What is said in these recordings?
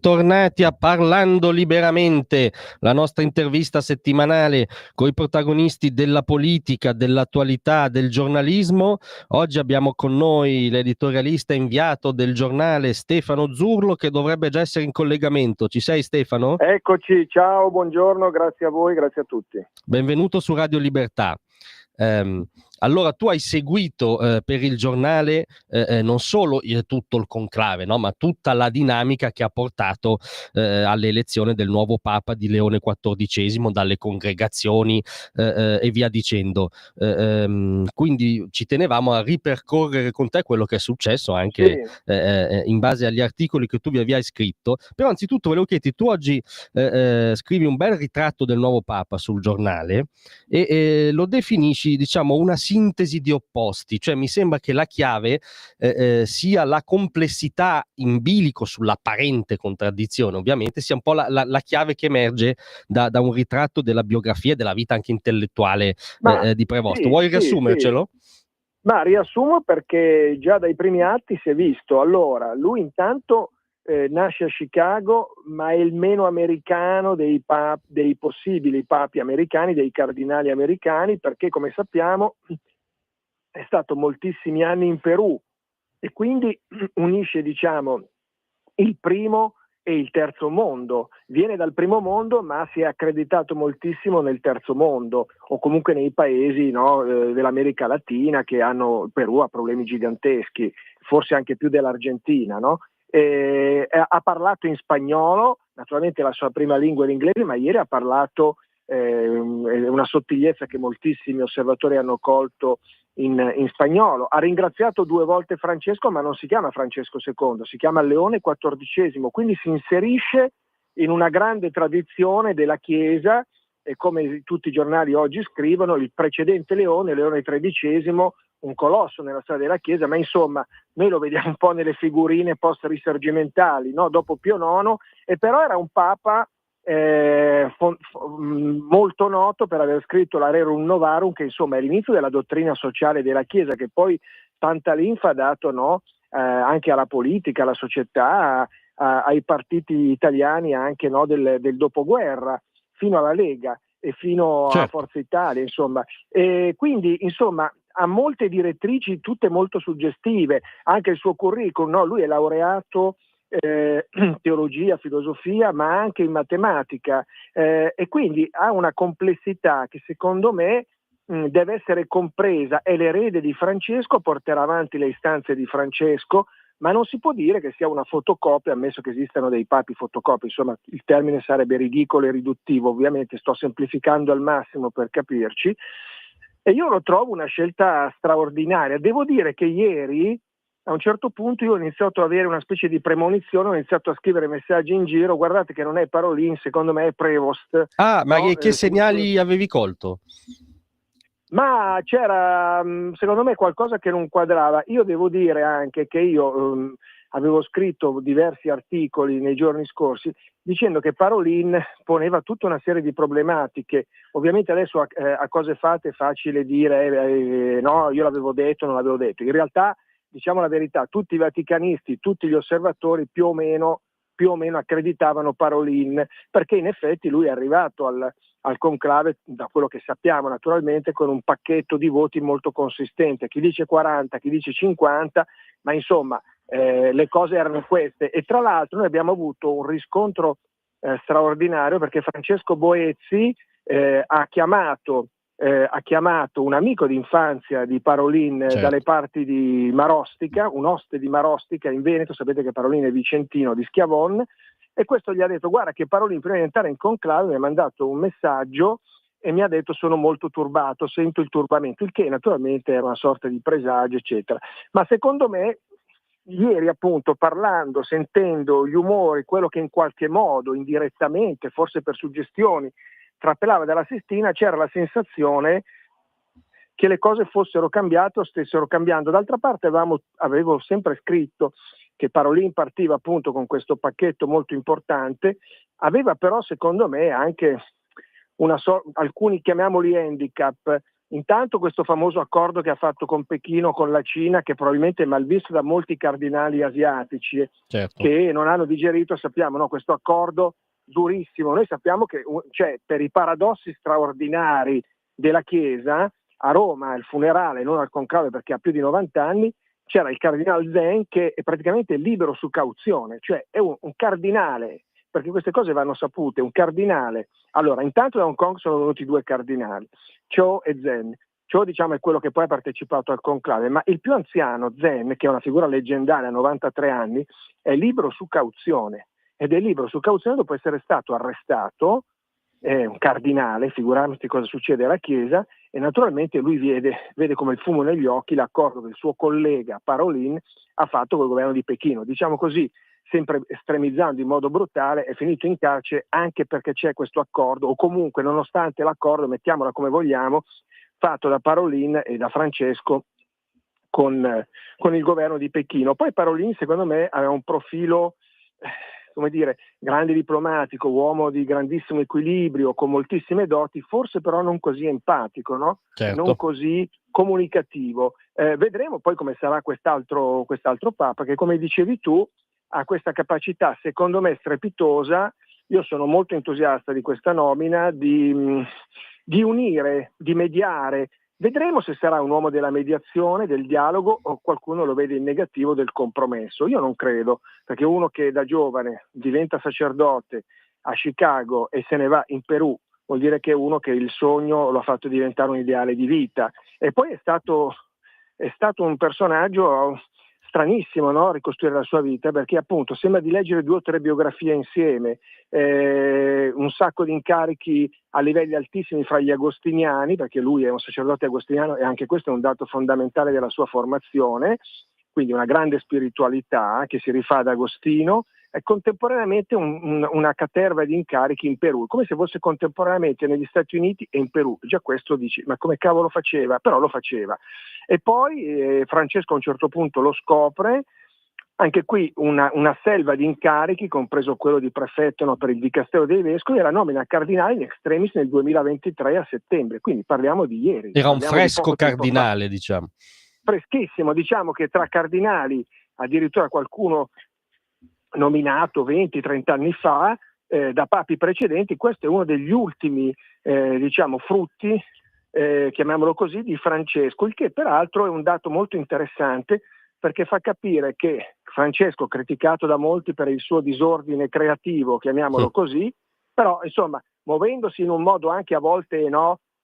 bentornati a Parlando Liberamente, la nostra intervista settimanale con i protagonisti della politica, dell'attualità, del giornalismo. Oggi abbiamo con noi l'editorialista inviato del giornale Stefano Zurlo, che dovrebbe già essere in collegamento. Ci sei, Stefano? Eccoci, ciao, buongiorno, grazie a voi, grazie a tutti. Benvenuto su Radio Libertà. Allora, tu hai seguito per il giornale non solo tutto il conclave, no? Ma tutta la dinamica che ha portato all'elezione del nuovo Papa di Leone XIV, dalle congregazioni e via dicendo. Quindi ci tenevamo a ripercorrere con te quello che è successo anche in base agli articoli che tu vi avevi scritto. Però anzitutto volevo chiederti, tu oggi scrivi un bel ritratto del nuovo Papa sul giornale e lo definisci, diciamo, una sintesi di opposti, cioè mi sembra che la chiave sia la complessità in bilico sull'apparente contraddizione, ovviamente sia un po' la chiave che emerge da un ritratto della biografia e della vita anche intellettuale di Prevosto. Vuoi riassumercelo? Ma riassumo perché già dai primi atti si è visto. Allora, lui intanto nasce a Chicago, ma è il meno americano dei possibili papi americani, dei cardinali americani, perché come sappiamo è stato moltissimi anni in Perù e quindi unisce, diciamo, il primo e il terzo mondo. Viene dal primo mondo, ma si è accreditato moltissimo nel terzo mondo, o comunque nei paesi, no, dell'America Latina, che hanno, il Perù ha problemi giganteschi, forse anche più dell'Argentina, no? Ha parlato in spagnolo, naturalmente la sua prima lingua è l'inglese, ma ieri ha parlato una sottigliezza che moltissimi osservatori hanno colto in spagnolo. Ha ringraziato 2 volte Francesco, ma non si chiama Francesco II, si chiama Leone XIV, quindi si inserisce in una grande tradizione della Chiesa, e come tutti i giornali oggi scrivono, il precedente Leone XIII, un colosso nella storia della Chiesa, ma insomma noi lo vediamo un po' nelle figurine post-risorgimentali, no? Dopo Pio IX, e però era un papa molto noto per aver scritto la Rerum Novarum, che insomma è l'inizio della dottrina sociale della Chiesa, che poi tanta linfa ha dato, no? Anche alla politica, alla società, ai partiti italiani anche, no? del dopoguerra, fino alla Lega e fino a Forza Italia, insomma. E quindi insomma ha molte direttrici, tutte molto suggestive, anche il suo curriculum, no? Lui è laureato teologia, filosofia, ma anche in matematica, e quindi ha una complessità che secondo me deve essere compresa. È l'erede di Francesco, porterà avanti le istanze di Francesco, ma non si può dire che sia una fotocopia, ammesso che esistano dei papi fotocopie, insomma il termine sarebbe ridicolo e riduttivo, ovviamente sto semplificando al massimo per capirci, e io lo trovo una scelta straordinaria. Devo dire che ieri a un certo punto io ho iniziato ad avere una specie di premonizione, ho iniziato a scrivere messaggi in giro: guardate che non è Parolin, secondo me è Prevost. Ah, ma no? Che segnali avevi colto? Ma c'era, secondo me, qualcosa che non quadrava. Io devo dire anche che io avevo scritto diversi articoli nei giorni scorsi dicendo che Parolin poneva tutta una serie di problematiche. Ovviamente adesso a cose fatte è facile dire no, io l'avevo detto, non l'avevo detto. In realtà, diciamo la verità, tutti i vaticanisti, tutti gli osservatori più o meno accreditavano Parolin, perché in effetti lui è arrivato al conclave, da quello che sappiamo naturalmente, con un pacchetto di voti molto consistente, chi dice 40, chi dice 50, ma insomma le cose erano queste. E tra l'altro noi abbiamo avuto un riscontro straordinario, perché Francesco Boezzi ha chiamato un amico d'infanzia di Parolin, dalle parti di Marostica, un oste di Marostica in Veneto, sapete che Parolin è vicentino di Schiavon, e questo gli ha detto: guarda che Parolin prima di entrare in conclave mi ha mandato un messaggio e mi ha detto sono molto turbato, sento il turbamento, il che naturalmente era una sorta di presagio, eccetera. Ma secondo me ieri, appunto, parlando, sentendo gli umori, quello che in qualche modo, indirettamente, forse per suggestioni, trapelava dalla Sistina, c'era la sensazione che le cose fossero cambiate o stessero cambiando. D'altra parte avevo sempre scritto che Parolin partiva appunto con questo pacchetto molto importante, aveva però secondo me anche alcuni, chiamiamoli handicap, Intanto questo famoso accordo che ha fatto con Pechino, con la Cina, che probabilmente è malvisto da molti cardinali asiatici, certo. che non hanno digerito, sappiamo, no, questo accordo durissimo. Noi sappiamo che per i paradossi straordinari della Chiesa, a Roma, al funerale, non al conclave perché ha più di 90 anni, c'era il cardinale Zen che è praticamente libero su cauzione, cioè è un cardinale, perché queste cose vanno sapute, un cardinale. Allora, intanto da Hong Kong sono venuti 2 cardinali, Cho e Zen. Cho, diciamo, è quello che poi ha partecipato al conclave, ma il più anziano, Zen, che è una figura leggendaria a 93 anni, è libero su cauzione, ed è libero su cauzione dopo essere stato arrestato, un cardinale, figurarsi cosa succede alla Chiesa, e naturalmente lui vede come il fumo negli occhi l'accordo che il suo collega Parolin ha fatto col governo di Pechino. Diciamo così, sempre estremizzando in modo brutale, è finito in carcere anche perché c'è questo accordo, o comunque nonostante l'accordo, mettiamola come vogliamo, fatto da Parolin e da Francesco con il governo di Pechino. Poi Parolin, secondo me, aveva un profilo, come dire, grande diplomatico, uomo di grandissimo equilibrio, con moltissime doti, forse però non così empatico, no? Certo. Non così comunicativo. Vedremo poi come sarà quest'altro Papa, che, come dicevi tu, ha questa capacità, secondo me, strepitosa. Io sono molto entusiasta di questa nomina, di unire, di mediare. Vedremo se sarà un uomo della mediazione, del dialogo, o qualcuno lo vede in negativo del compromesso. Io non credo, perché uno che da giovane diventa sacerdote a Chicago e se ne va in Perù, vuol dire che è uno che il sogno lo ha fatto diventare un ideale di vita. E poi è stato un personaggio stranissimo, no? Ricostruire la sua vita, perché appunto sembra di leggere 2 o 3 biografie insieme, un sacco di incarichi a livelli altissimi fra gli agostiniani, perché lui è un sacerdote agostiniano e anche questo è un dato fondamentale della sua formazione, quindi una grande spiritualità che si rifà ad Agostino, e contemporaneamente una caterva di incarichi in Perù, come se fosse contemporaneamente negli Stati Uniti e in Perù. Già questo dici, ma come cavolo faceva? Però lo faceva. E poi Francesco a un certo punto lo scopre, anche qui una selva di incarichi, compreso quello di prefetto, no, per il Dicastero dei Vescovi, e la nomina cardinale in extremis nel 2023 a settembre, quindi parliamo di ieri. Era un Parliamo di fresco poco tempo fa. cardinale, diciamo. Freschissimo, diciamo che tra cardinali, addirittura qualcuno nominato 20-30 anni fa, da papi precedenti, questo è uno degli ultimi diciamo frutti, chiamiamolo così, di Francesco, il che peraltro è un dato molto interessante, perché fa capire che Francesco, criticato da molti per il suo disordine creativo, chiamiamolo così, però insomma muovendosi in un modo anche a volte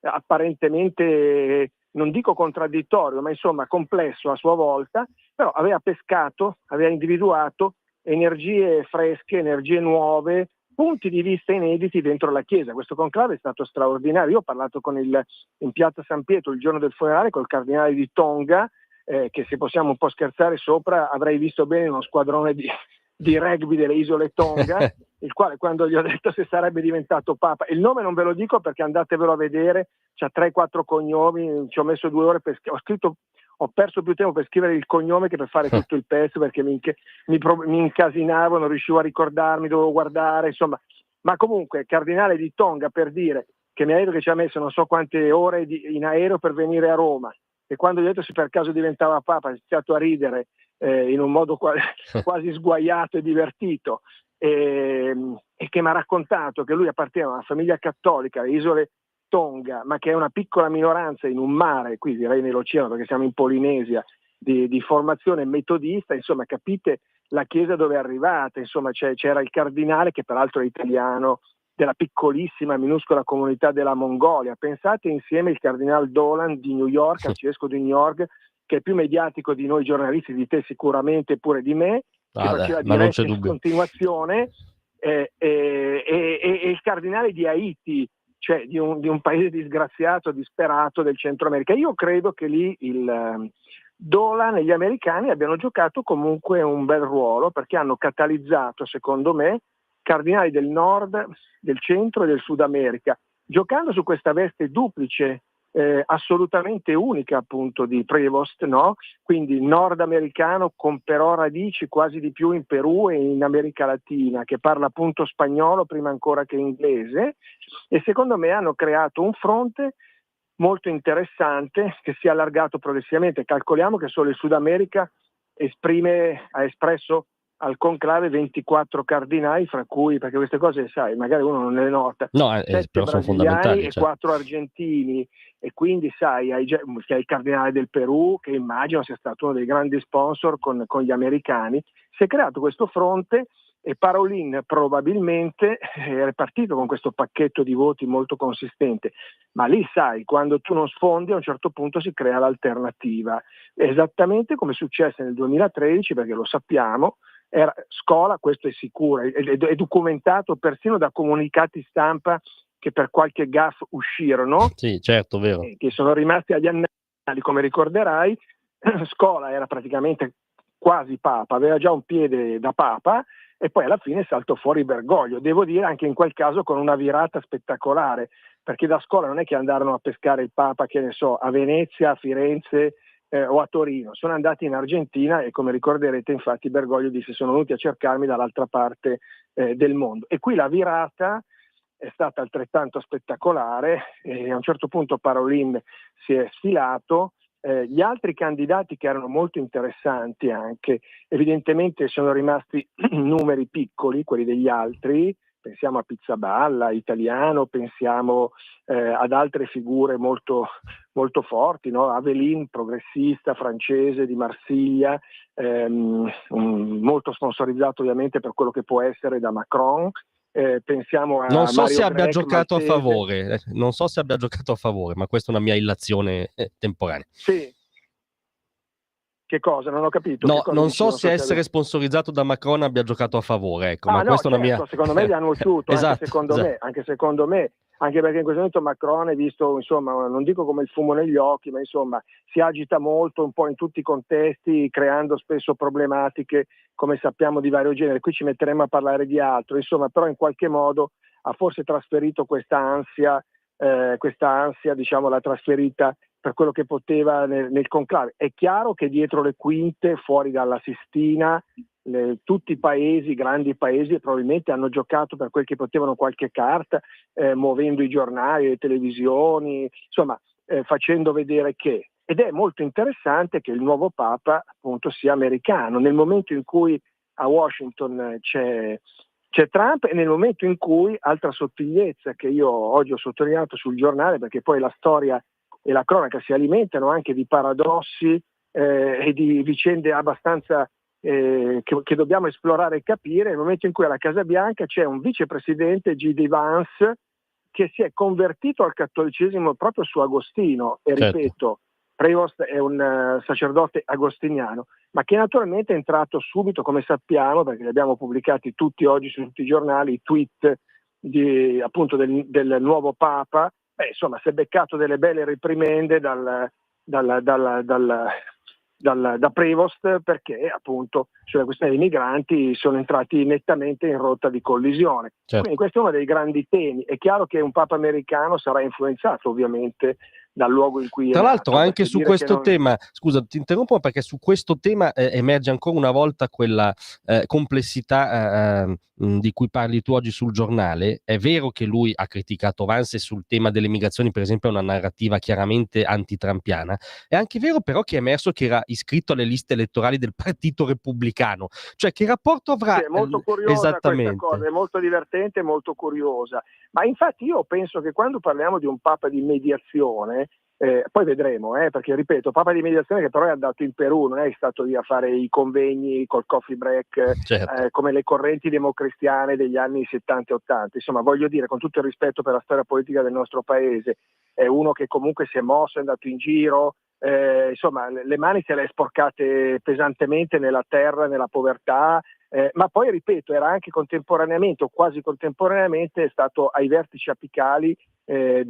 apparentemente, non dico contraddittorio, ma insomma complesso a sua volta, però aveva pescato, aveva individuato energie fresche, energie nuove, punti di vista inediti dentro la Chiesa. Questo conclave è stato straordinario. Io ho parlato in Piazza San Pietro il giorno del funerale col cardinale di Tonga, che, se possiamo un po' scherzare sopra, avrei visto bene uno squadrone di rugby delle isole Tonga, il quale, quando gli ho detto se sarebbe diventato Papa, il nome non ve lo dico perché andatevelo a vedere, c'ha 3-4 cognomi, ci ho messo 2 ore ho perso più tempo per scrivere il cognome che per fare tutto il pezzo, perché mi incasinavo, non riuscivo a ricordarmi, dovevo guardare, insomma. Ma comunque, cardinale di Tonga, per dire, che mi ha detto che ci ha messo non so quante ore in aereo per venire a Roma, e quando gli ho detto se per caso diventava Papa ha iniziato a ridere in un modo quasi sguaiato e divertito, e che mi ha raccontato che lui appartiene a una famiglia cattolica, alle isole Tonga, ma che è una piccola minoranza in un mare, qui direi nell'oceano perché siamo in Polinesia, di formazione metodista. Insomma, capite la Chiesa dove è arrivata. Insomma, c'era il cardinale, che peraltro è italiano, della piccolissima, minuscola comunità della Mongolia. Pensate insieme il cardinale Dolan di New York, arcivescovo di New York, che è più mediatico di noi giornalisti, di te sicuramente, pure di me, che faceva dirette in continuazione, e il cardinale di Haiti, cioè di un paese disgraziato, disperato del Centro America. Io credo che lì il Dolan e gli americani abbiano giocato comunque un bel ruolo, perché hanno catalizzato, secondo me, cardinali del nord, del centro e del Sud America, giocando su questa veste duplice, assolutamente unica, appunto, di Prevost, no? Quindi nordamericano con però radici quasi di più in Perù e in America Latina, che parla appunto spagnolo prima ancora che inglese, e secondo me hanno creato un fronte molto interessante che si è allargato progressivamente. Calcoliamo che solo il Sud America ha espresso al conclave 24 cardinali, fra cui, perché queste cose, sai, magari uno non le nota, No, 7 però sono brasiliani fondamentali, e cioè. 4 argentini, e quindi sai, c'è il cardinale del Perù, che immagino sia stato uno dei grandi sponsor con gli americani. Si è creato questo fronte e Parolin probabilmente è partito con questo pacchetto di voti molto consistente, ma lì sai, quando tu non sfondi a un certo punto si crea l'alternativa, esattamente come successe nel 2013, perché lo sappiamo, era Scola, questo è sicuro, è documentato persino da comunicati stampa che per qualche gaff uscirono, Sì, certo, vero. che sono rimasti agli annali, come ricorderai. Scola era praticamente quasi papa, aveva già un piede da papa, e poi alla fine saltò fuori Bergoglio, devo dire anche in quel caso con una virata spettacolare, perché da Scola non è che andarono a pescare il papa, che ne so, a Venezia, a Firenze o a Torino, sono andati in Argentina, e come ricorderete infatti Bergoglio disse: sono venuti a cercarmi dall'altra parte del mondo. E qui la virata è stata altrettanto spettacolare, e a un certo punto Parolin si è sfilato. Gli altri candidati, che erano molto interessanti anche, evidentemente sono rimasti numeri piccoli, quelli degli altri. Pensiamo a Pizzaballa, italiano, pensiamo ad altre figure molto, molto forti, no? Avelin, progressista francese di Marsiglia, molto sponsorizzato ovviamente per quello che può essere da Macron. Pensiamo a Non so Mario se abbia Grech, giocato a maltese. favore, non so se abbia giocato a favore, ma questa è una mia illazione temporanea. Sì. Che cosa? Non ho capito. No, Che cosa non dici? so Non se so se essere sponsorizzato da Macron abbia giocato a favore, ecco, ma no, questa è una mia... certo, secondo me gli hanno usciuto, Esatto, anche secondo me, anche perché in questo momento Macron è visto, insomma, non dico come il fumo negli occhi, ma insomma si agita molto un po' in tutti i contesti, creando spesso problematiche, come sappiamo, di vario genere. Qui ci metteremo a parlare di altro, insomma, però in qualche modo ha forse trasferito questa ansia, diciamo, l'ha trasferita per quello che poteva nel conclave. È chiaro che dietro le quinte, fuori dalla Sistina, tutti i paesi, grandi paesi, probabilmente hanno giocato per quel che potevano qualche carta, muovendo i giornali, le televisioni, insomma, facendo vedere che. Ed è molto interessante che il nuovo Papa appunto sia americano, nel momento in cui a Washington c'è Trump, e nel momento in cui, altra sottigliezza che io oggi ho sottolineato sul giornale, perché poi la storia e la cronaca si alimentano anche di paradossi e di vicende abbastanza che dobbiamo esplorare e capire, nel momento in cui alla Casa Bianca c'è un vicepresidente, J.D. Vance, che si è convertito al cattolicesimo proprio su Agostino, e certo. ripeto, Prevost è un sacerdote agostiniano, ma che naturalmente è entrato subito, come sappiamo, perché li abbiamo pubblicati tutti oggi su tutti i giornali, i tweet appunto del nuovo Papa. Insomma, si è beccato delle belle reprimende da Prevost, perché appunto sulla questione dei migranti sono entrati nettamente in rotta di collisione. Certo. Quindi questo è uno dei grandi temi. È chiaro che un Papa americano sarà influenzato ovviamente dal luogo in cui è Tra l'altro nato, anche perché su dire questo che non... tema, scusa ti interrompo, perché su questo tema emerge ancora una volta quella complessità di cui parli tu oggi sul giornale. È vero che lui ha criticato Vance sul tema delle migrazioni, per esempio, è una narrativa chiaramente antitrampiana. È anche vero però che è emerso che era iscritto alle liste elettorali del Partito Repubblicano, cioè che rapporto avrà? Sì, è molto curiosa questa cosa, è molto divertente e molto curiosa. Ma infatti io penso che quando parliamo di un Papa di mediazione, poi vedremo, perché ripeto, Papa di mediazione che però è andato in Perù, non è stato lì a fare i convegni col coffee break, certo. come le correnti democristiane degli anni 70 e 80. Insomma, voglio dire, con tutto il rispetto per la storia politica del nostro paese, è uno che comunque si è mosso, è andato in giro, insomma, le mani se le è sporcate pesantemente nella terra, nella povertà, ma poi, ripeto, era anche contemporaneamente o quasi contemporaneamente è stato ai vertici apicali degli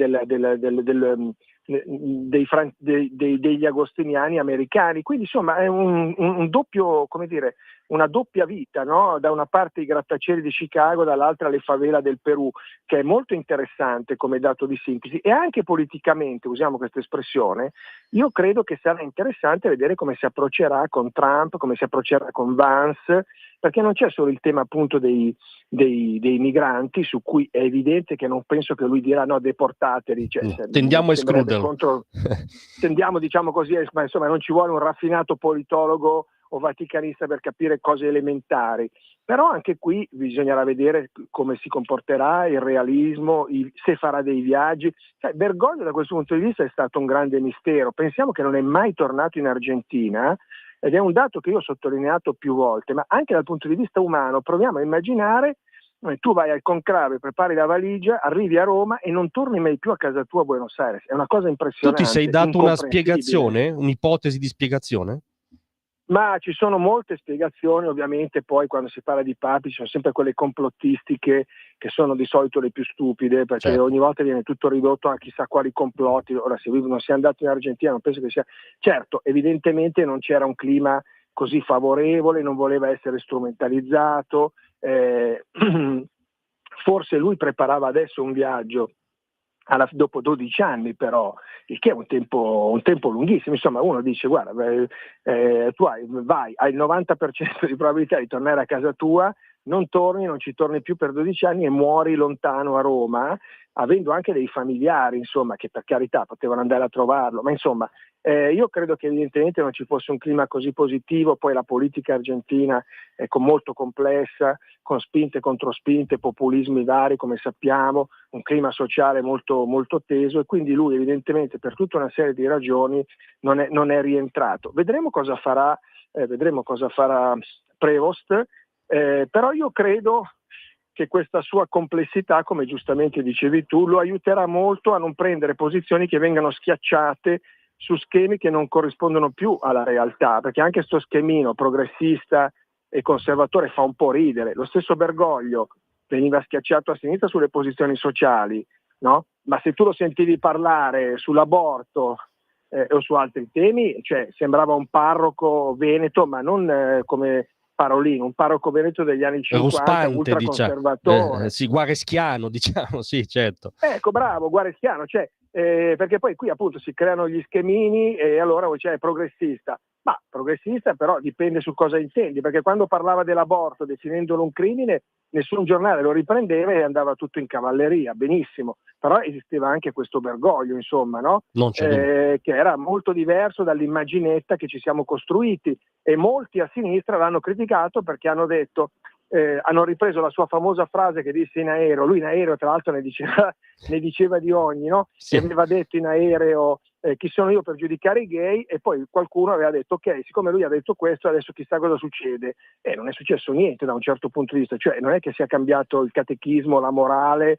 agostiniani americani. Quindi insomma è un doppio, come dire, una doppia vita, no? Da una parte i grattacieli di Chicago, dall'altra le favela del Perù, che è molto interessante come dato di sintesi, e anche politicamente, usiamo questa espressione, io credo che sarà interessante vedere come si approccerà con Trump, come si approccerà con Vance, perché non c'è solo il tema appunto dei migranti, su cui è evidente che non penso che lui dirà no, deportateli, cioè, tendiamo a escluderlo. Tendiamo, diciamo così, ma insomma non ci vuole un raffinato politologo o vaticanista per capire cose elementari, però anche qui bisognerà vedere come si comporterà, il realismo, se farà dei viaggi. Bergoglio da questo punto di vista è stato un grande mistero, pensiamo che non è mai tornato in Argentina, ed è un dato che io ho sottolineato più volte, ma anche dal punto di vista umano proviamo a immaginare, tu vai al conclave, prepari la valigia, arrivi a Roma e non torni mai più a casa tua a Buenos Aires, è una cosa impressionante. Tu ti sei dato una spiegazione, un'ipotesi di spiegazione? Ma ci sono molte spiegazioni, ovviamente poi quando si parla di papi ci sono sempre quelle complottistiche che sono di solito le più stupide, perché certo, ogni volta viene tutto ridotto a chissà quali complotti. Ora, se non sia andato in Argentina non penso che sia... Certo, evidentemente non c'era un clima così favorevole, non voleva essere strumentalizzato, forse lui preparava adesso un viaggio dopo 12 anni, però, il che è un tempo lunghissimo. Insomma, uno dice guarda, tu hai il 90% di probabilità di tornare a casa tua, non ci torni più per 12 anni e muori lontano a Roma, avendo anche dei familiari, insomma, che per carità potevano andare a trovarlo, ma insomma io credo che evidentemente non ci fosse un clima così positivo. Poi la politica argentina è molto complessa, con spinte e controspinte, populismi vari come sappiamo, un clima sociale molto, molto teso, e quindi lui evidentemente per tutta una serie di ragioni non è rientrato. Vedremo cosa farà Prevost, però io credo che questa sua complessità, come giustamente dicevi tu, lo aiuterà molto a non prendere posizioni che vengano schiacciate su schemi che non corrispondono più alla realtà, perché anche sto schemino progressista e conservatore fa un po' ridere. Lo stesso Bergoglio veniva schiacciato a sinistra sulle posizioni sociali, no? Ma se tu lo sentivi parlare sull'aborto o su altri temi, cioè sembrava un parroco veneto, ma non come Parolino, un parroco veneto degli anni 50, ultraconservatore. Sì, guareschiano, diciamo, sì, certo. Ecco, bravo, guareschiano, cioè, perché poi qui appunto si creano gli schemini e allora è progressista. Ma progressista però dipende su cosa intendi, perché quando parlava dell'aborto definendolo un crimine, nessun giornale lo riprendeva e andava tutto in cavalleria, benissimo, però esisteva anche questo Bergoglio, insomma, no? Che era molto diverso dall'immaginetta che ci siamo costruiti, e molti a sinistra l'hanno criticato perché hanno detto, hanno ripreso la sua famosa frase che disse in aereo, lui in aereo tra l'altro ne diceva di ogni, no? Sì. E aveva detto in aereo chi sono io per giudicare i gay, e poi qualcuno aveva detto ok, siccome lui ha detto questo adesso chissà cosa succede, e non è successo niente da un certo punto di vista, cioè non è che sia cambiato il catechismo, la morale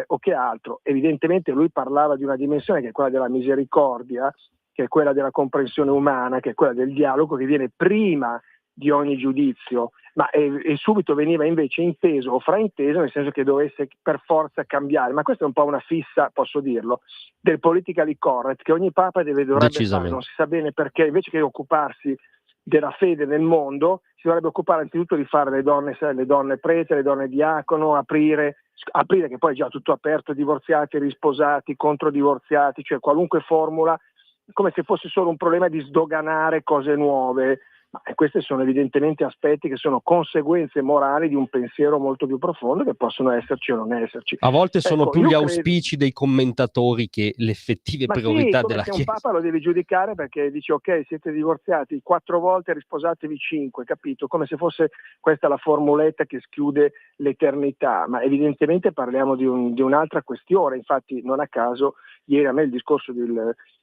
o che altro. Evidentemente lui parlava di una dimensione che è quella della misericordia, che è quella della comprensione umana, che è quella del dialogo, che viene prima di ogni giudizio, ma e subito veniva invece inteso o frainteso, nel senso che dovesse per forza cambiare. Ma questa è un po' una fissa, posso dirlo, del politically correct che ogni papa dovrebbe fare, non si sa bene perché, invece che occuparsi della fede nel mondo, si dovrebbe occupare anzitutto di fare le donne prete, le donne diacono, aprire che poi è già tutto aperto, divorziati, risposati, controdivorziati, cioè qualunque formula, come se fosse solo un problema di sdoganare cose nuove. Ma questi sono evidentemente aspetti che sono conseguenze morali di un pensiero molto più profondo, che possono esserci o non esserci. A volte sono più gli auspici dei commentatori che le effettive priorità della Chiesa. Un papa lo devi giudicare perché dice ok, siete divorziati 4 volte, risposatevi 5, capito? Come se fosse questa la formuletta che schiude l'eternità, ma evidentemente parliamo di un'altra questione. Infatti non a caso ieri a me il discorso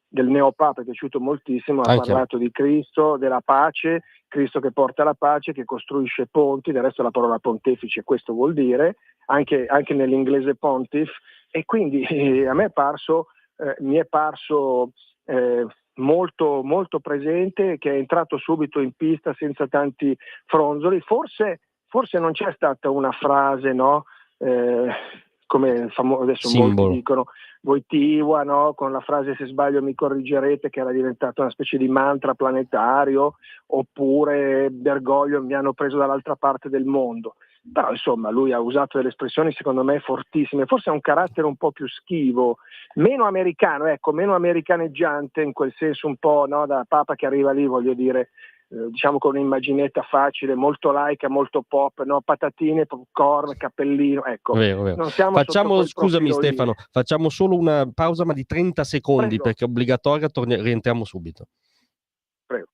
del neopapa è piaciuto moltissimo, ha parlato di Cristo, della pace, Cristo che porta la pace, che costruisce ponti, del resto la parola pontefice questo vuol dire, anche nell'inglese pontiff, e quindi a me mi è parso molto, molto presente, che è entrato subito in pista senza tanti fronzoli. Forse non c'è stata una frase, no? adesso Simbolo. molti dicono Wojtyła, no? Con la frase "se sbaglio mi corrigerete", che era diventata una specie di mantra planetario, oppure Bergoglio "mi hanno preso dall'altra parte del mondo". Però insomma lui ha usato delle espressioni secondo me fortissime, forse ha un carattere un po' più schivo, meno americano, ecco, meno americaneggiante in quel senso un po', no, da Papa che arriva lì, voglio dire, diciamo con un'immaginetta facile, molto laica, molto pop, no? Patatine, popcorn, cappellino, ecco. Vero, vero. Non siamo sotto quel Scusami profilo lì. Stefano, facciamo solo una pausa ma di 30 secondi. Prego. Perché è obbligatoria, rientriamo subito. Prego.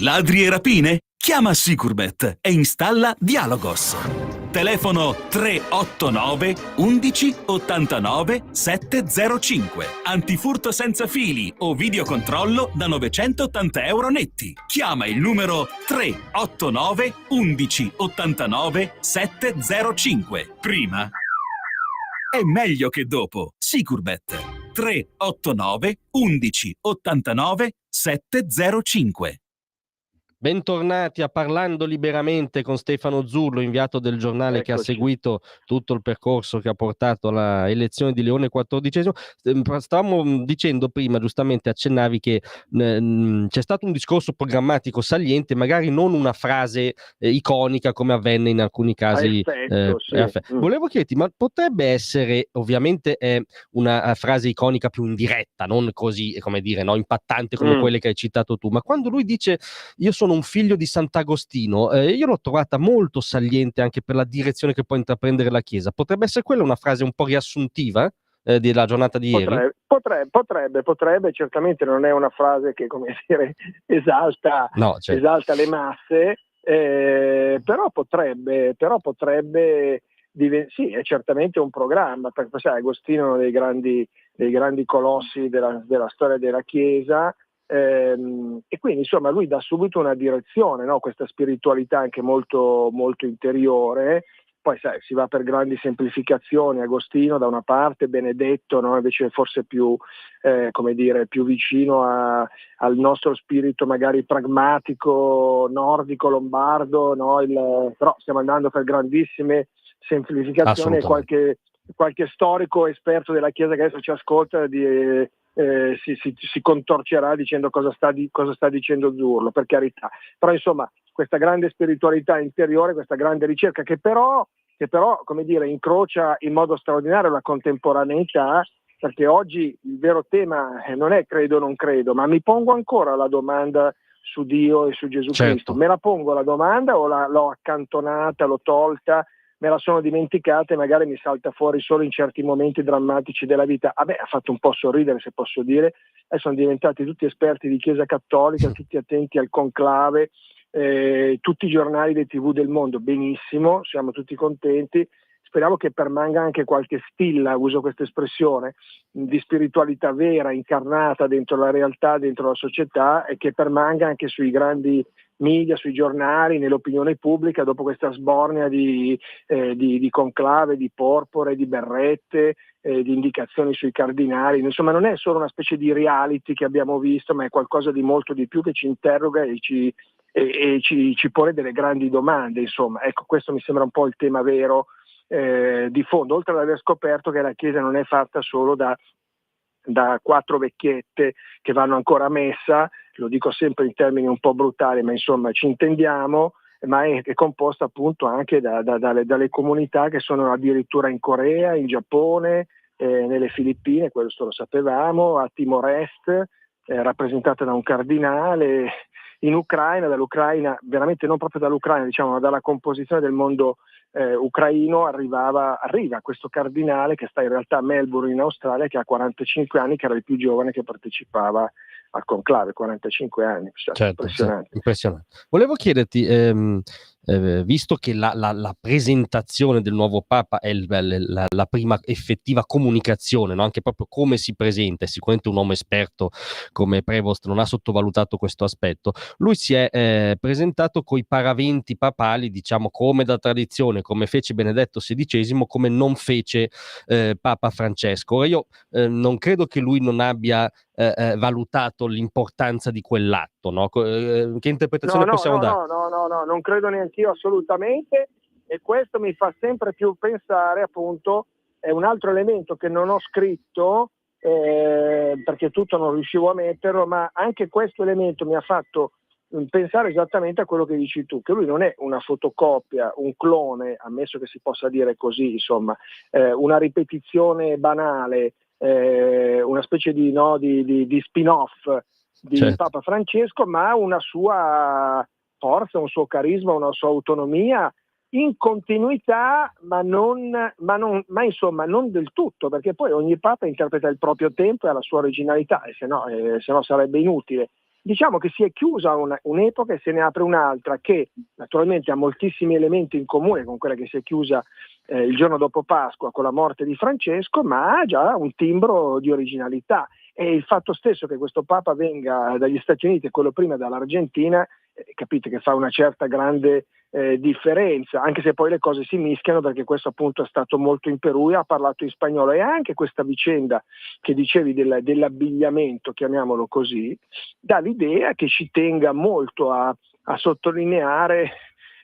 Ladri e rapine? Chiama Sicurbet e installa Dialogos. Telefono 389 11 89 705. Antifurto senza fili o videocontrollo da 980 euro netti. Chiama il numero 389 11 89 705. Prima è meglio che dopo. Sicurbet 389 11 89 705. Bentornati a Parlando Liberamente con Stefano Zullo, inviato del Giornale, che ha seguito tutto il percorso che ha portato alla elezione di Leone XIV. Stavamo dicendo prima, giustamente accennavi che c'è stato un discorso programmatico saliente, magari non una frase iconica come avvenne in alcuni casi. Volevo chiederti, ma potrebbe essere, ovviamente è una frase iconica più indiretta, non così, come dire, no, impattante come quelle che hai citato tu, ma quando lui dice "io sono un figlio di Sant'Agostino", io l'ho trovata molto saliente anche per la direzione che può intraprendere la Chiesa. Potrebbe essere quella una frase un po' riassuntiva della giornata di ieri? Potrebbe, certamente non è una frase che, come dire, esalta le masse, però potrebbe sì, è certamente un programma, perché sai, Agostino è uno dei grandi colossi della storia della Chiesa. E quindi insomma lui dà subito una direzione, no? Questa spiritualità anche molto, molto interiore. Poi sai, si va per grandi semplificazioni, Agostino da una parte, Benedetto, no? Invece forse più più vicino al nostro spirito magari pragmatico, nordico, lombardo, no? Però stiamo andando per grandissime semplificazioni, e qualche storico esperto della Chiesa che adesso ci ascolta si contorcerà dicendo cosa sta dicendo Zurlo, per carità. Però insomma questa grande spiritualità interiore, questa grande ricerca che però come dire incrocia in modo straordinario la contemporaneità, perché oggi il vero tema non è credo o non credo, ma mi pongo ancora la domanda su Dio e su Gesù Cristo. Me la pongo la domanda o l'ho accantonata, l'ho tolta, me la sono dimenticata e magari mi salta fuori solo in certi momenti drammatici della vita. A me ha fatto un po' sorridere, se posso dire, e sono diventati tutti esperti di Chiesa Cattolica, tutti attenti al conclave, tutti i giornali dei TV del mondo, benissimo, siamo tutti contenti. Speriamo che permanga anche qualche stilla, uso questa espressione, di spiritualità vera, incarnata dentro la realtà, dentro la società, e che permanga anche sui grandi media, sui giornali, nell'opinione pubblica, dopo questa sbornia di conclave, di porpore, di berrette, di indicazioni sui cardinali. Insomma, non è solo una specie di reality che abbiamo visto, ma è qualcosa di molto di più che ci interroga e ci pone delle grandi domande. Insomma, ecco, questo mi sembra un po' il tema vero di fondo, oltre ad aver scoperto che la Chiesa non è fatta solo da 4 vecchiette che vanno ancora a messa, lo dico sempre in termini un po' brutali, ma insomma ci intendiamo, ma è composta appunto anche dalle comunità che sono addirittura in Corea, in Giappone, nelle Filippine, questo lo sapevamo, a Timor Est, rappresentata da un cardinale, in Ucraina, dall'Ucraina, veramente non proprio dall'Ucraina, diciamo, ma dalla composizione del mondo ucraino arriva questo cardinale che sta in realtà a Melbourne in Australia, che ha 45 anni, che era il più giovane che partecipava al conclave, 45 anni. Certo, impressionante. Volevo chiederti, visto che la presentazione del nuovo Papa è la prima effettiva comunicazione, no? Anche proprio come si presenta, è sicuramente un uomo esperto come Prevost non ha sottovalutato questo aspetto. Lui si è presentato coi paraventi papali, diciamo, come da tradizione, come fece Benedetto XVI, come non fece Papa Francesco. Ora io non credo che lui non abbia valutato l'importanza di quell'atto, no? Che interpretazione possiamo dare? No, non credo neanche io assolutamente, E questo mi fa sempre più pensare, appunto, è un altro elemento che non ho scritto, perché tutto non riuscivo a metterlo, ma anche questo elemento mi ha fatto pensare esattamente a quello che dici tu, che lui non è una fotocopia, un clone, ammesso che si possa dire così, insomma, una ripetizione banale, una specie di spin-off di Certo. Papa Francesco, ma una sua forza, un suo carisma, una sua autonomia in continuità, ma insomma non del tutto, perché poi ogni Papa interpreta il proprio tempo e ha la sua originalità, e se no sarebbe inutile. Diciamo che si è chiusa un'epoca e se ne apre un'altra che naturalmente ha moltissimi elementi in comune con quella che si è chiusa il giorno dopo Pasqua con la morte di Francesco, ma ha già un timbro di originalità. E il fatto stesso che questo Papa venga dagli Stati Uniti e quello prima dall'Argentina, capite che fa una certa grande differenza, anche se poi le cose si mischiano, perché questo appunto è stato molto in Perù e ha parlato in spagnolo. E anche questa vicenda che dicevi dell'abbigliamento, chiamiamolo così, dà l'idea che ci tenga molto a sottolineare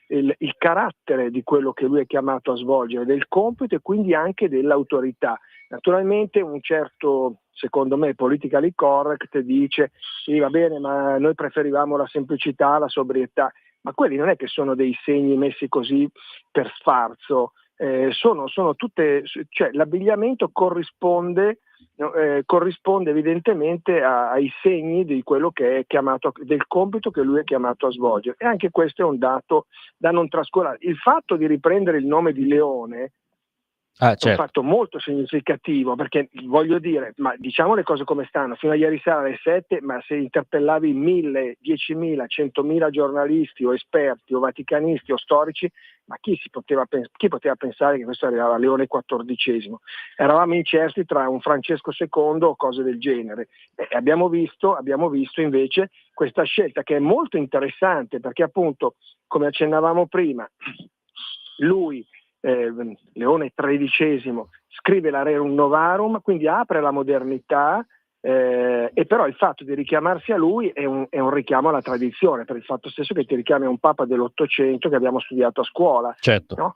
il carattere di quello che lui è chiamato a svolgere, del compito e quindi anche dell'autorità. Naturalmente un certo, secondo me, politically correct dice sì, va bene, ma noi preferivamo la semplicità, la sobrietà, ma quelli non è che sono dei segni messi così per sfarzo, sono tutte, cioè l'abbigliamento corrisponde evidentemente ai segni di quello che è chiamato, del compito che lui è chiamato a svolgere, e anche questo è un dato da non trascurare. Il fatto di riprendere il nome di Leone è un certo. fatto molto significativo, perché voglio dire, ma diciamo le cose come stanno, fino a ieri sera alle 7, ma se interpellavi 1.000, 10.000, 100.000 giornalisti o esperti o vaticanisti o storici, ma chi poteva pensare che questo arrivava a Leone XIV? Eravamo incerti tra un Francesco II o cose del genere. E abbiamo visto invece questa scelta che è molto interessante, perché appunto, come accennavamo prima, lui Leone XIII scrive la Rerum Novarum, quindi apre la modernità, e però il fatto di richiamarsi a lui è un richiamo alla tradizione, per il fatto stesso che ti richiami a un Papa dell'Ottocento che abbiamo studiato a scuola. Certo. No?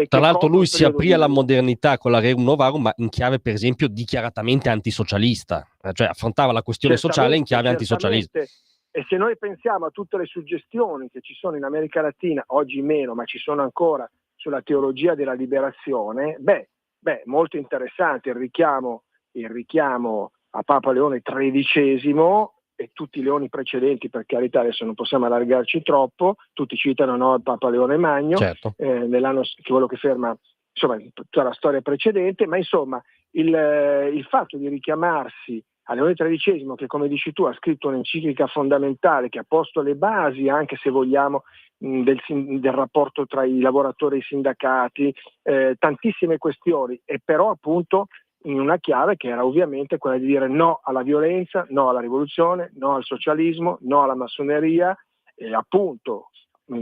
Tra l'altro lui si aprì alla modernità con la Rerum Novarum, ma in chiave per esempio dichiaratamente antisocialista, cioè affrontava la questione sociale in chiave antisocialista. E se noi pensiamo a tutte le suggestioni che ci sono in America Latina, oggi meno, ma ci sono ancora, sulla teologia della liberazione, molto interessante il richiamo a Papa Leone XIII e tutti i leoni precedenti, per carità adesso non possiamo allargarci troppo, tutti citano il Papa Leone Magno, certo. Nell'anno quello che ferma insomma tutta la storia precedente, ma insomma il fatto di richiamarsi a Leone XIII, che come dici tu ha scritto un'enciclica fondamentale che ha posto le basi, anche se vogliamo, del rapporto tra i lavoratori e i sindacati, tantissime questioni, e però appunto in una chiave che era ovviamente quella di dire no alla violenza, no alla rivoluzione, no al socialismo, no alla massoneria, e appunto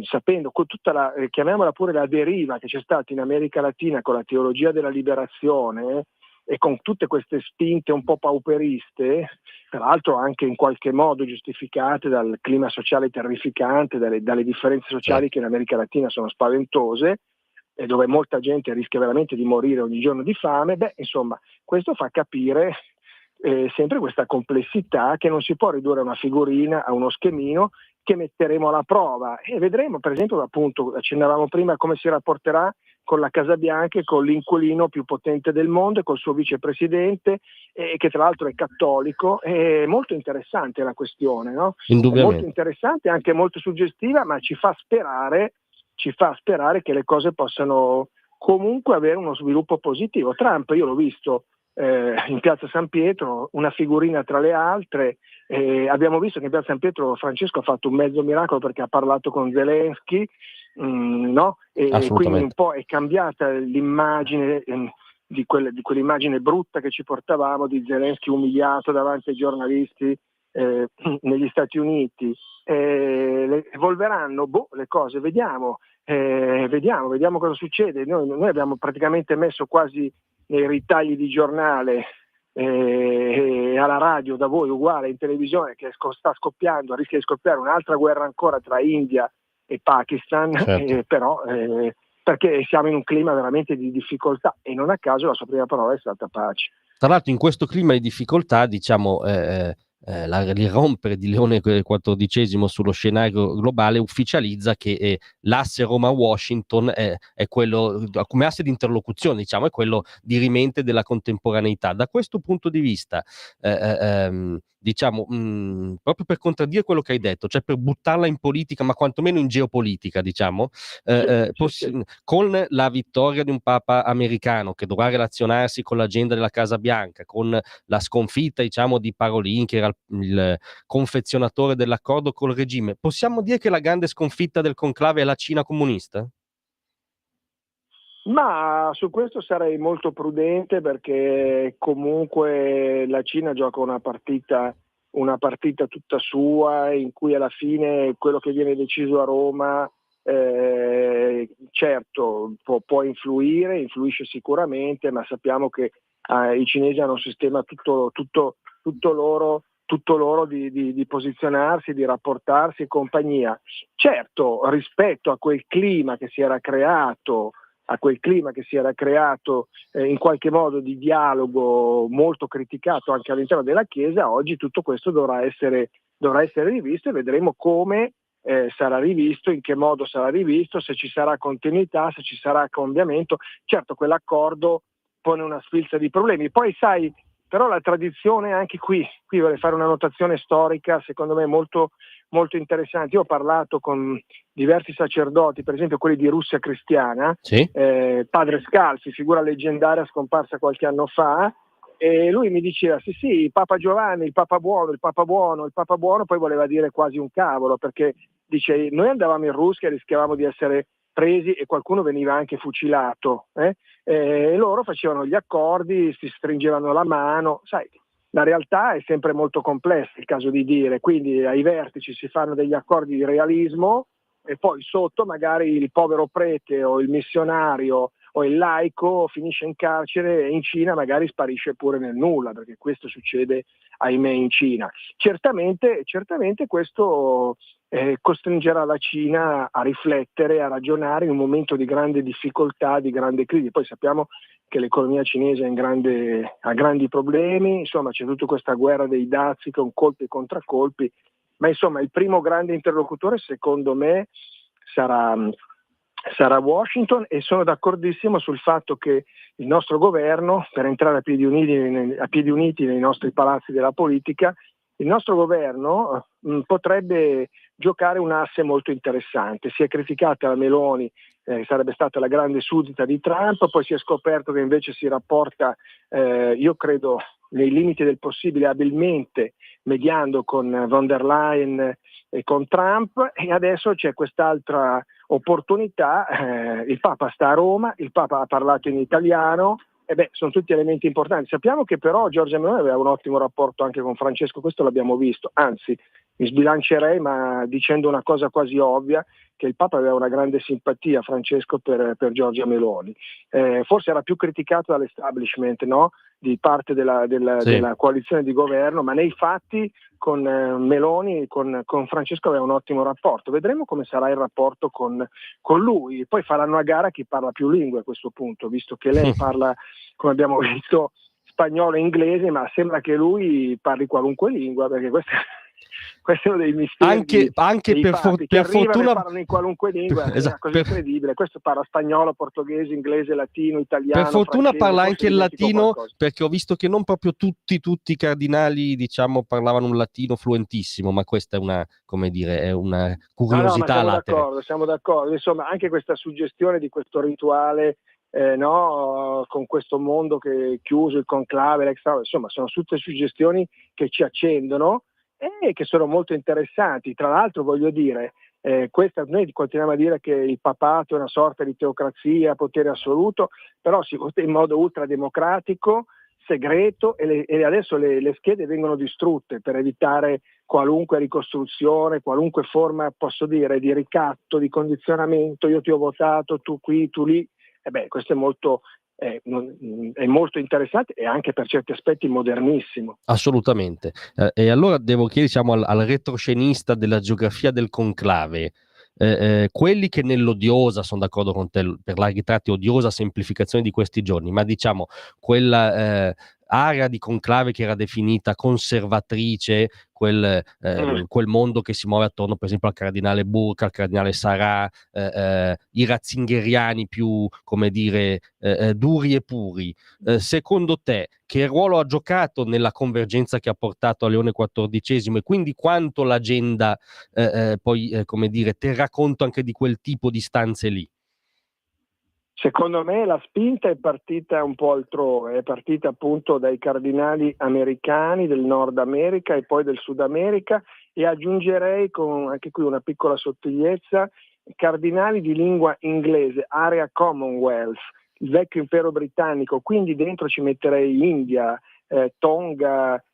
sapendo tutta chiamiamola pure la deriva che c'è stata in America Latina con la teologia della liberazione, e con tutte queste spinte un po' pauperiste, peraltro anche in qualche modo giustificate dal clima sociale terrificante, dalle differenze sociali che in America Latina sono spaventose, e dove molta gente rischia veramente di morire ogni giorno di fame, insomma, questo fa capire sempre questa complessità che non si può ridurre a una figurina, a uno schemino che metteremo alla prova, e vedremo per esempio, appunto accennavamo prima, come si rapporterà con la Casa Bianca e con l'inquilino più potente del mondo e col suo vicepresidente, che tra l'altro è cattolico. È molto interessante la questione, no? Indubbiamente. È molto interessante, anche molto suggestiva, ma ci fa sperare che le cose possano comunque avere uno sviluppo positivo. Trump, io l'ho visto in piazza San Pietro, una figurina tra le altre, abbiamo visto che in piazza San Pietro Francesco ha fatto un mezzo miracolo perché ha parlato con Zelensky, no? E quindi un po' è cambiata l'immagine di quell'immagine brutta che ci portavamo di Zelensky umiliato davanti ai giornalisti negli Stati Uniti. Evolveranno le cose, vediamo cosa succede. Noi abbiamo praticamente messo quasi nei ritagli di giornale alla radio da voi uguale, in televisione, che sta scoppiando, rischia di scoppiare un'altra guerra ancora tra India e Pakistan, certo. però perché siamo in un clima veramente di difficoltà e non a caso la sua prima parola è stata pace. Tra l'altro in questo clima di difficoltà, diciamo, l'irrompere di Leone XIV sullo scenario globale ufficializza che l'asse Roma-Washington è quello, come asse di interlocuzione, diciamo, è quello dirimente della contemporaneità. Da questo punto di vista, diciamo, proprio per contraddire quello che hai detto, cioè per buttarla in politica, ma quantomeno in geopolitica, diciamo, Sì. con la vittoria di un Papa americano che dovrà relazionarsi con l'agenda della Casa Bianca, con la sconfitta, diciamo, di Parolin, che era il confezionatore dell'accordo col regime, possiamo dire che la grande sconfitta del conclave è la Cina comunista? Ma su questo sarei molto prudente, perché comunque la Cina gioca una partita tutta sua, in cui alla fine quello che viene deciso a Roma certo può influisce sicuramente, ma sappiamo che i cinesi hanno un sistema tutto loro di posizionarsi, di rapportarsi e compagnia. Certo, rispetto a quel clima che si era creato in qualche modo di dialogo molto criticato anche all'interno della Chiesa, oggi tutto questo dovrà essere rivisto, e vedremo come sarà rivisto, in che modo sarà rivisto, se ci sarà continuità, se ci sarà cambiamento. Certo, quell'accordo pone una sfilza di problemi. Poi sai, però la tradizione anche qui vorrei fare una notazione storica secondo me molto, molto interessante. Io ho parlato con diversi sacerdoti, per esempio quelli di Russia cristiana, Sì. padre Scalzi, figura leggendaria scomparsa qualche anno fa, e lui mi diceva sì, il Papa Giovanni, il Papa buono, poi voleva dire quasi un cavolo, perché dice noi andavamo in Russia e rischiavamo di essere presi e qualcuno veniva anche fucilato, e loro facevano gli accordi, si stringevano la mano, sai, la realtà è sempre molto complessa, è il caso di dire, quindi ai vertici si fanno degli accordi di realismo e poi sotto magari il povero prete o il missionario o il laico finisce in carcere, e in Cina magari sparisce pure nel nulla, perché questo succede ahimè in Cina. Certamente questo costringerà la Cina a riflettere, a ragionare in un momento di grande difficoltà, di grande crisi. Poi sappiamo che l'economia cinese ha grandi problemi, insomma c'è tutta questa guerra dei dazi con colpi e contraccolpi, ma insomma il primo grande interlocutore secondo me sarà Washington, e sono d'accordissimo sul fatto che il nostro governo, per entrare a piedi uniti nei nostri palazzi della politica, il nostro governo potrebbe giocare un asse molto interessante. Si è criticata la Meloni, sarebbe stata la grande suddita di Trump, poi si è scoperto che invece si rapporta, io credo, nei limiti del possibile, abilmente, mediando con von der Leyen e con Trump, e adesso c'è quest'altra opportunità. Il Papa sta a Roma, il Papa ha parlato in italiano, sono tutti elementi importanti. Sappiamo che però Giorgia Meloni aveva un ottimo rapporto anche con Francesco, questo l'abbiamo visto, anzi mi sbilancerei ma dicendo una cosa quasi ovvia, che il Papa aveva una grande simpatia, Francesco, per Giorgia Meloni. Forse era più criticato dall'establishment, no? Di parte della coalizione di governo, ma nei fatti con Meloni, con Francesco aveva un ottimo rapporto. Vedremo come sarà il rapporto con lui. Poi faranno a gara chi parla più lingue a questo punto, visto che lei parla, come abbiamo visto, spagnolo e inglese, ma sembra che lui parli qualunque lingua, perché questo è uno dei misteri anche dei per papi, che fortuna parlano in qualunque lingua, è una cosa incredibile. Questo parla spagnolo, portoghese, inglese, latino, italiano, per fortuna francese, parla anche il latino, qualcosa. perché ho visto che non proprio tutti i cardinali, diciamo, parlavano un latino fluentissimo, ma questa è una, come dire, è una curiosità latere. Siamo d'accordo. Insomma, anche questa suggestione di questo rituale, con questo mondo che è chiuso, il conclave, insomma, sono tutte suggestioni che ci accendono e che sono molto interessanti. Tra l'altro, voglio dire, noi continuiamo a dire che il papato è una sorta di teocrazia, potere assoluto, però si vota in modo ultrademocratico, segreto, e adesso le schede vengono distrutte per evitare qualunque ricostruzione, qualunque forma, posso dire, di ricatto, di condizionamento. Io ti ho votato, tu qui, tu lì. Questo è molto interessante e anche per certi aspetti modernissimo. Assolutamente. E allora devo chiedere, diciamo, al retroscenista della geografia del conclave, quelli che nell'odiosa, sono d'accordo con te, per larghi tratti odiosa semplificazione di questi giorni, ma diciamo quella area di conclave che era definita conservatrice, quel mondo che si muove attorno per esempio al cardinale Burke, al cardinale Sarà, i ratzingeriani più, come dire, duri e puri. Secondo te che ruolo ha giocato nella convergenza che ha portato a Leone XIV e quindi quanto l'agenda poi come dire terrà conto anche di quel tipo di stanze lì? Secondo me la spinta è partita un po' altrove, è partita appunto dai cardinali americani del Nord America e poi del Sud America, e aggiungerei con anche qui una piccola sottigliezza, cardinali di lingua inglese, area Commonwealth, il vecchio impero britannico, quindi dentro ci metterei India, Tonga,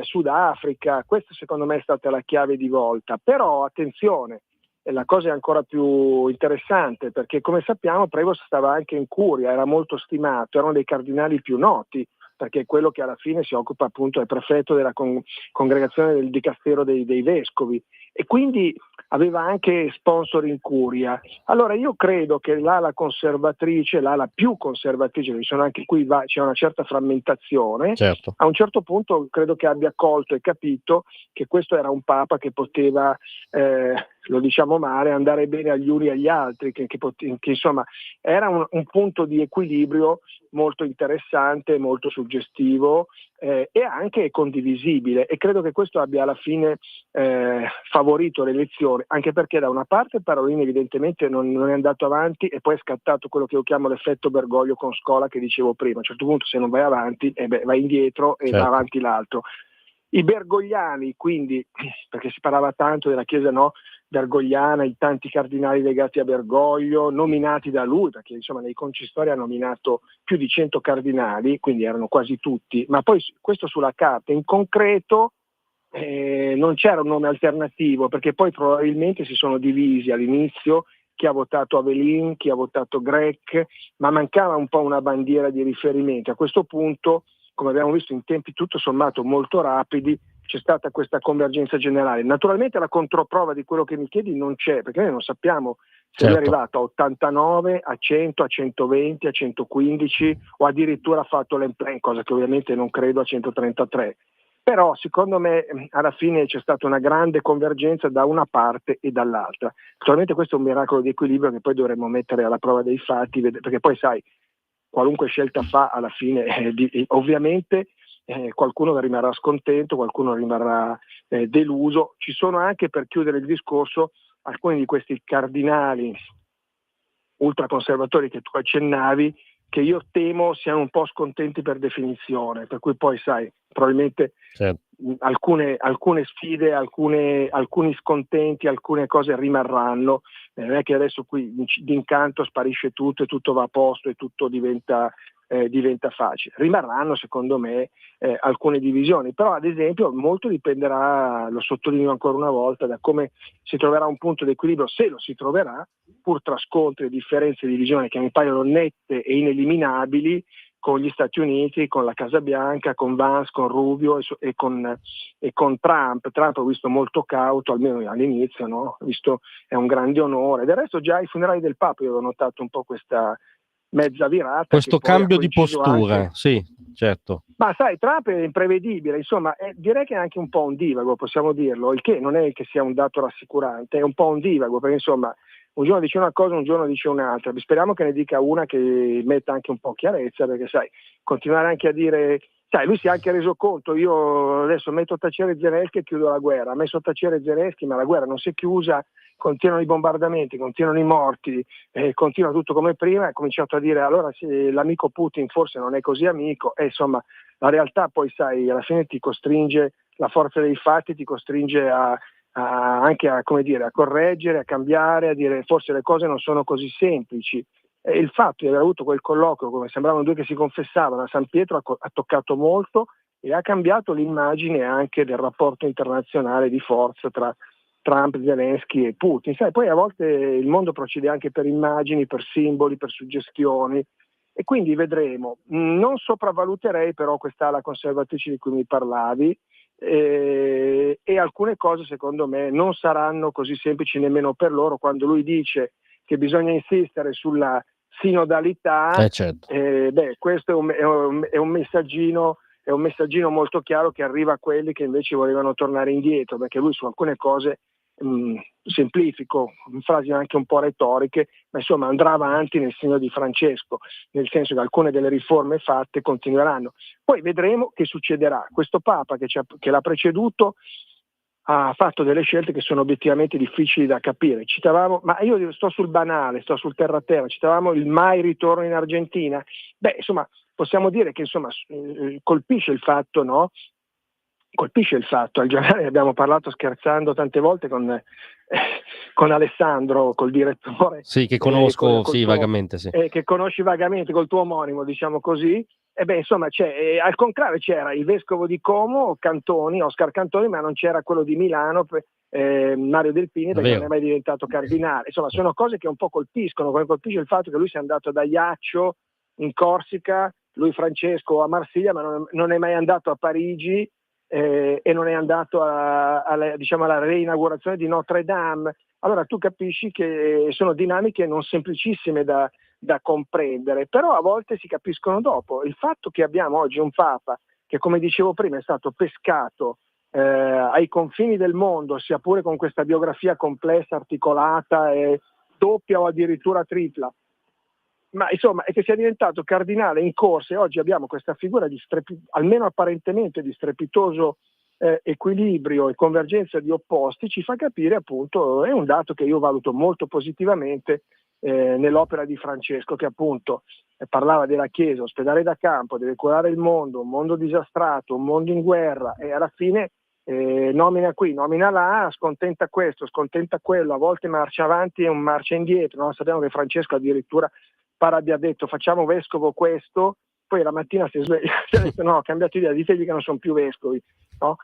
Sudafrica. Questa secondo me è stata la chiave di volta, però attenzione, e la cosa è ancora più interessante perché, come sappiamo, Prevost stava anche in curia, era molto stimato, erano dei cardinali più noti, perché è quello che alla fine si occupa appunto, è prefetto della congregazione del dicastero dei vescovi, e quindi aveva anche sponsor in curia. Allora io credo che l'ala conservatrice, l'ala più conservatrice, ci sono anche qui c'è una certa frammentazione, certo. A un certo punto credo che abbia colto e capito che questo era un papa che poteva, lo diciamo male, andare bene agli uni e agli altri, che insomma era un punto di equilibrio molto interessante, molto suggestivo, e anche condivisibile, e credo che questo abbia alla fine favorito l'elezione, anche perché da una parte Parolin evidentemente non è andato avanti, e poi è scattato quello che io chiamo l'effetto Bergoglio con Scola, che dicevo prima. A un certo punto se non vai avanti vai indietro e va avanti l'altro. I bergogliani, quindi, perché si parlava tanto della Chiesa bergogliana, i tanti cardinali legati a Bergoglio, nominati da lui, perché insomma nei consistori ha nominato più di 100 cardinali, quindi erano quasi tutti, ma poi questo sulla carta, in concreto non c'era un nome alternativo, perché poi probabilmente si sono divisi all'inizio, chi ha votato Avelin, chi ha votato Grech, ma mancava un po' una bandiera di riferimento. A questo punto, come abbiamo visto in tempi tutto sommato molto rapidi, c'è stata questa convergenza generale. Naturalmente la controprova di quello che mi chiedi non c'è, perché noi non sappiamo se lui è arrivato a 89, a 100, a 120, a 115 o addirittura ha fatto l'en-plein, cosa che ovviamente non credo, a 133. Però secondo me alla fine c'è stata una grande convergenza da una parte e dall'altra. Naturalmente questo è un miracolo di equilibrio che poi dovremmo mettere alla prova dei fatti, perché poi sai, qualunque scelta fa alla fine ovviamente qualcuno rimarrà scontento, qualcuno rimarrà deluso. Ci sono anche, per chiudere il discorso, alcuni di questi cardinali ultraconservatori che tu accennavi, che io temo siano un po' scontenti per definizione, per cui poi sai, probabilmente alcune sfide, alcuni scontenti, alcune cose rimarranno, non è che adesso qui d'incanto sparisce tutto e tutto va a posto e tutto diventa facile. Rimarranno secondo me alcune divisioni, però ad esempio molto dipenderà, lo sottolineo ancora una volta, da come si troverà un punto di equilibrio, se lo si troverà, pur tra scontri, differenze e divisioni che mi paiono nette e ineliminabili, con gli Stati Uniti, con la Casa Bianca, con Vance, con Rubio e con Trump. Trump ho visto molto cauto, almeno all'inizio, no? Ho visto, è un grande onore. Del resto già ai funerali del Papa io avevo notato un po' questa mezza virata. Questo cambio di postura, anche... sì, certo. Ma sai, Trump è imprevedibile, insomma, direi che è anche un po' un divago, possiamo dirlo, il che non è che sia un dato rassicurante, è un po' un divago, perché insomma un giorno dice una cosa, un giorno dice un'altra. Speriamo che ne dica una che metta anche un po' chiarezza, perché sai, continuare anche a dire, sai, lui si è anche reso conto, io adesso metto a tacere Zelensky e chiudo la guerra, ha messo a tacere Zelensky ma la guerra non si è chiusa, continuano i bombardamenti, continuano i morti, continua tutto come prima, ha cominciato a dire allora sì, l'amico Putin forse non è così amico, e insomma la realtà poi sai, alla fine ti costringe, la forza dei fatti ti costringe anche a, come dire, a correggere, a cambiare, a dire forse le cose non sono così semplici. Il fatto di aver avuto quel colloquio, come sembravano due che si confessavano a San Pietro, ha toccato molto e ha cambiato l'immagine anche del rapporto internazionale di forza tra Trump, Zelensky e Putin. Sai, poi a volte il mondo procede anche per immagini, per simboli, per suggestioni, e quindi vedremo. Non sopravvaluterei però quest'ala conservatrice di cui mi parlavi, e alcune cose secondo me non saranno così semplici nemmeno per loro, quando lui dice che bisogna insistere sulla sinodalità. Certo. Questo è un messaggino molto chiaro che arriva a quelli che invece volevano tornare indietro, perché lui su alcune cose, semplifico, frasi anche un po' retoriche, ma insomma andrà avanti nel segno di Francesco, nel senso che alcune delle riforme fatte continueranno. Poi vedremo che succederà. Questo Papa che l'ha preceduto ha fatto delle scelte che sono obiettivamente difficili da capire. Citavamo, ma io sto sul banale, sto sul terra-terra, citavamo il mai ritorno in Argentina. Insomma, possiamo dire che insomma colpisce il fatto, no? Colpisce il fatto, al giornale abbiamo parlato scherzando tante volte con Alessandro, col direttore. Sì, che conosco, sì, vagamente, sì. Che conosci vagamente, col tuo omonimo, diciamo così. Insomma, al contrario c'era il vescovo di Como, Oscar Cantoni, ma non c'era quello di Milano, Mario Delpini, perché non è mai diventato cardinale. Insomma, sono cose che un po' colpiscono, come colpisce il fatto che lui sia andato da Ajaccio in Corsica, lui Francesco a Marsiglia, ma non è mai andato a Parigi, e non è andato alla reinaugurazione di Notre Dame. Allora tu capisci che sono dinamiche non semplicissime da comprendere, però a volte si capiscono dopo. Il fatto che abbiamo oggi un Papa che, come dicevo prima, è stato pescato ai confini del mondo, sia pure con questa biografia complessa, articolata, doppia o addirittura tripla, ma insomma è che sia diventato cardinale in corsa, e oggi abbiamo questa figura almeno apparentemente di strepitoso equilibrio e convergenza di opposti, ci fa capire, appunto, è un dato che io valuto molto positivamente nell'opera di Francesco, che appunto parlava della Chiesa, ospedale da campo, deve curare il mondo, un mondo disastrato, un mondo in guerra, e alla fine nomina qui, nomina là, scontenta questo, scontenta quello, a volte marcia avanti e un marcia indietro, no? Sappiamo che Francesco addirittura pare abbia detto facciamo vescovo questo, poi la mattina si sveglia e ha detto no, ho cambiato idea, ditegli che non sono più vescovi, no?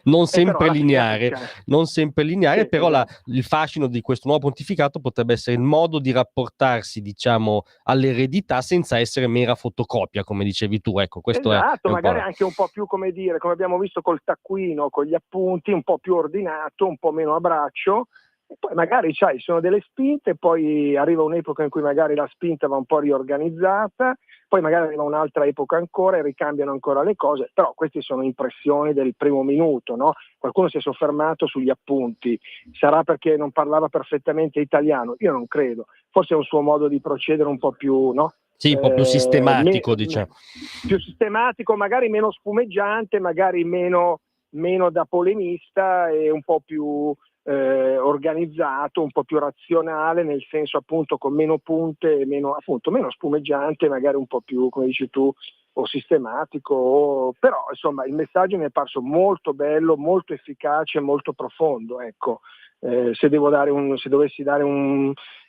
Non sempre lineare, sì, però il fascino di questo nuovo pontificato potrebbe essere il modo di rapportarsi, diciamo, all'eredità senza essere mera fotocopia, come dicevi tu. Ecco, questo esatto, è magari anche un po' più, come dire, come abbiamo visto col taccuino, con gli appunti, un po' più ordinato, un po' meno a braccio. E poi magari sono delle spinte, poi arriva un'epoca in cui magari la spinta va un po' riorganizzata, poi magari arriva un'altra epoca ancora e ricambiano ancora le cose, però queste sono impressioni del primo minuto, no? Qualcuno si è soffermato sugli appunti, sarà perché non parlava perfettamente italiano? Io non credo, forse è un suo modo di procedere un po' più, no? Sì, un po' più sistematico, diciamo. Più sistematico, magari meno spumeggiante, magari meno da polemista e un po' più organizzato, un po' più razionale, nel senso appunto con meno punte e meno spumeggiante, magari un po' più, come dici tu, o sistematico, però insomma il messaggio mi è parso molto bello, molto efficace, molto profondo, ecco. Se dovessi dare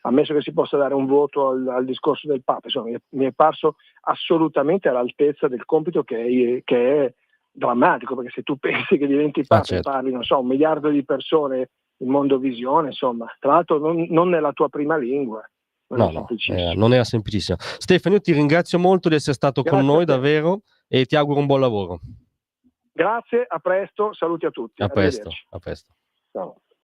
ammesso che si possa dare un voto al discorso del Papa, insomma mi è parso assolutamente all'altezza del compito che è drammatico, perché se tu pensi che diventi Papa e parli, non so, 1 miliardo di persone in mondovisione, insomma, tra l'altro non nella tua prima lingua. Non era semplicissimo. Stefano, io ti ringrazio molto di essere stato con noi, davvero, e ti auguro un buon lavoro. Grazie, a presto, saluti a tutti. A presto. Ciao.